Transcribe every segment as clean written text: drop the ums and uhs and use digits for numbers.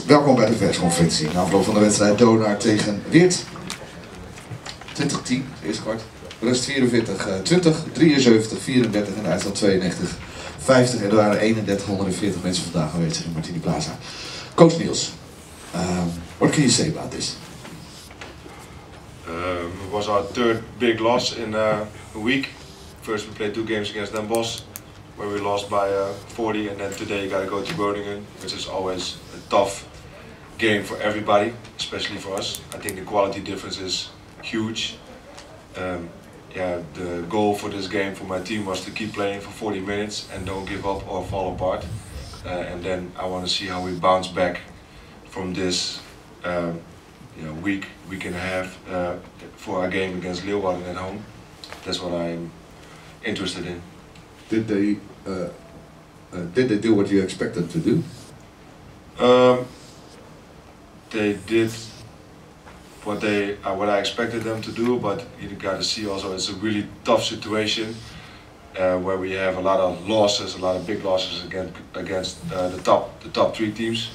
Welkom bij de persconferentie. Na afloop van de wedstrijd Donar tegen Weert. 2010, het eerste kwart. Rust 44, 20, 73, 34 en Eindstand 92, 50. En er waren 3140 mensen vandaag aanwezig in Martini Plaza. Coach Niels, what can you say about this? It was our third big loss in a week. First we played 2 games against Den Bosch, where we lost by 40, and then today you got to go to Groningen, which is always a tough game for everybody, especially for us. I think the quality difference is huge. The goal for this game for my team was to keep playing for 40 minutes and don't give up or fall apart. And then I want to see how we bounce back from this week and a half for our game against Leeuwarden at home. That's what I'm interested in. Did they do what you expected to do? They did what I expected them to do, but you got to see also it's a really tough situation where we have a lot of losses, a lot of big losses against the top 3 teams.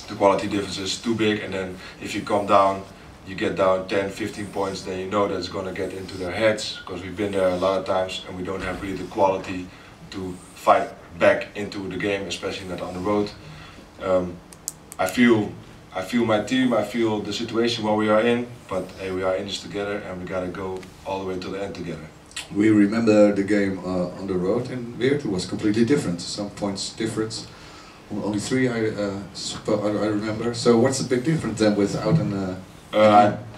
The quality difference is too big, and then if you come down, you get down 10, 15 points, then you know that it's going to get into their heads, because we've been there a lot of times and we don't have really the quality to fight back into the game, especially not on the road. I feel my team, I feel the situation where we are in, but hey, we are in this together and we got to go all the way to the end together. We remember the game on the road in Weert. It was completely different, some points difference. Only 3 I remember. So what's the big difference then without an...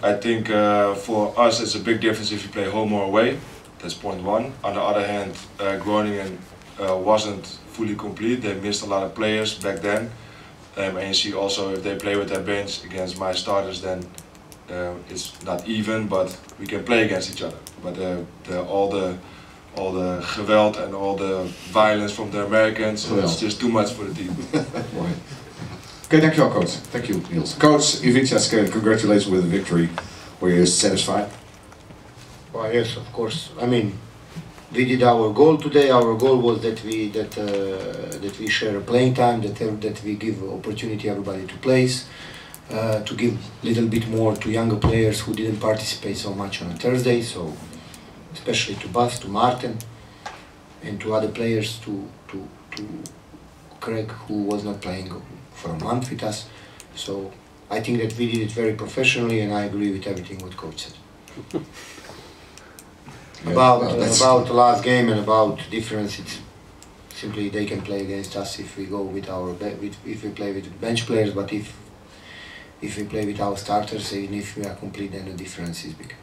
I think for us it's a big difference if you play home or away. That's point 1. On the other hand, Groningen wasn't fully complete. They missed a lot of players back then. And you see also if they play with their bench against my starters, then it's not even, but we can play against each other. But all the geweld and all the violence from the Americans, it's just too much for the team. Right. Okay, dankjewel coach. Thank you, Niels. Coach Ivica, congratulations with the victory. Were you satisfied? Well, yes, of course. I mean, we did our goal today. Our goal was that we share a playing time, that we give opportunity everybody to play, to give a little bit more to younger players who didn't participate so much on a Thursday. So, especially to Bas, to Martin, and to other players, to Craig, who was not playing for a month with us. So I think that we did it very professionally, and I agree with everything what coach said. About the last game and about difference, it's simply they can play against us if we go with if we play with bench players, but if we play with our starters, even if we are complete, then the difference is big.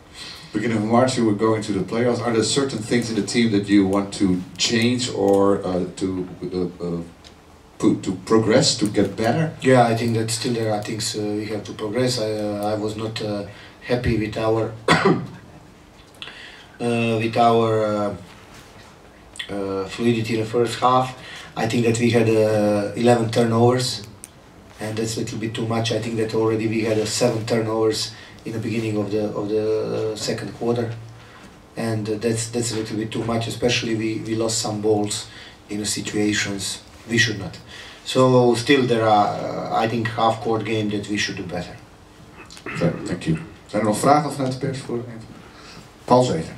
Beginning of March you were going to the playoffs. Are there certain things in the team that you want to change or to progress, to get better? Yeah, I think that still there are things we have to progress. I was not happy with our fluidity in the first half. I think that we had 11 turnovers, and that's a little bit too much. I think that already we had 7 turnovers in the beginning of the second quarter, and that's a little bit too much. Especially we lost some balls in the situations we should not. So still there are, I think, half-court game that we should do better. Thank you. Zijn er nog vragen vanuit de pers voor Paul Zeger?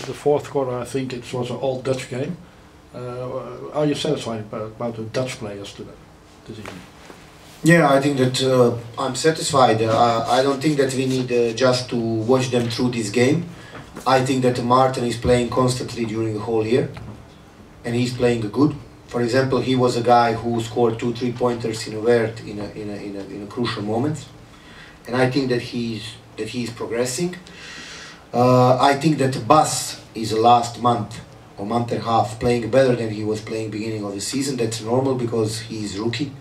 The fourth quarter, I think it was an all-Dutch game. Are you satisfied about the Dutch players this evening? Yeah, I think that I'm satisfied. I don't think that we need just to watch them through this game. I think that Martin is playing constantly during the whole year, and he's playing good. For example, he was a guy who scored 2 3-pointers in a Weert in a crucial moment, and I think that he's progressing. I think that Bas is the last month or month and a half playing better than he was playing beginning of the season. That's normal because he's rookie.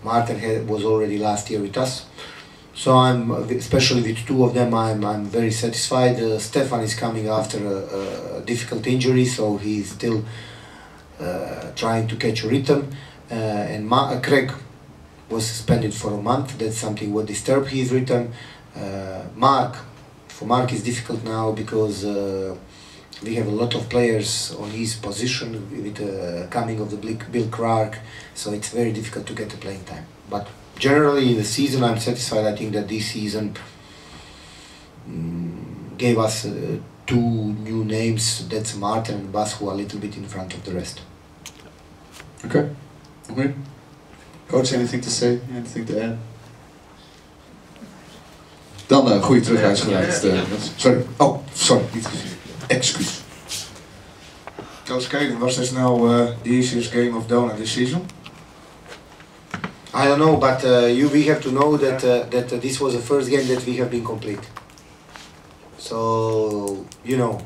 Martin was already last year with us, so especially with 2 of them, I'm very satisfied. Stefan is coming after a difficult injury, so he's still trying to catch a rhythm. And Craig was suspended for a month. That's something what disturbed his rhythm. For Mark it's difficult now because we have a lot of players on his position with the coming of the Bill Clark, so it's very difficult to get the playing time. But generally in the season I'm satisfied. I think that this season gave us two new names, that's Martin and Bas, who are a little bit in front of the rest. Okay. Okay. Coach, anything to say? Anything to add? Dan goede terughuisgeleid. Sorry. Oh, sorry. Excuus. Coach Kaden, was this now the easiest game of Donar this season? I don't know, but we have to know that this was the first game that we have been complete. So, you know,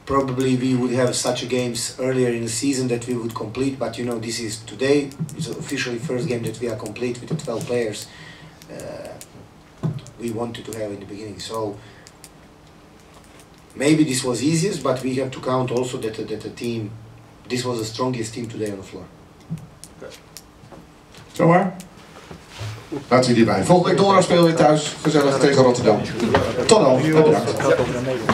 probably we would have such games earlier in the season that we would complete, but you know, this is today, it's officially first game that we are complete with the 12 players we wanted to have in the beginning. So, maybe this was easiest, but we have to count also that the team, this was the strongest team today on the floor. Zomaar. Laten we hierbij. Volgende week donderdag spelen we thuis. Gezellig tegen Rotterdam. Tot dan. Bedankt.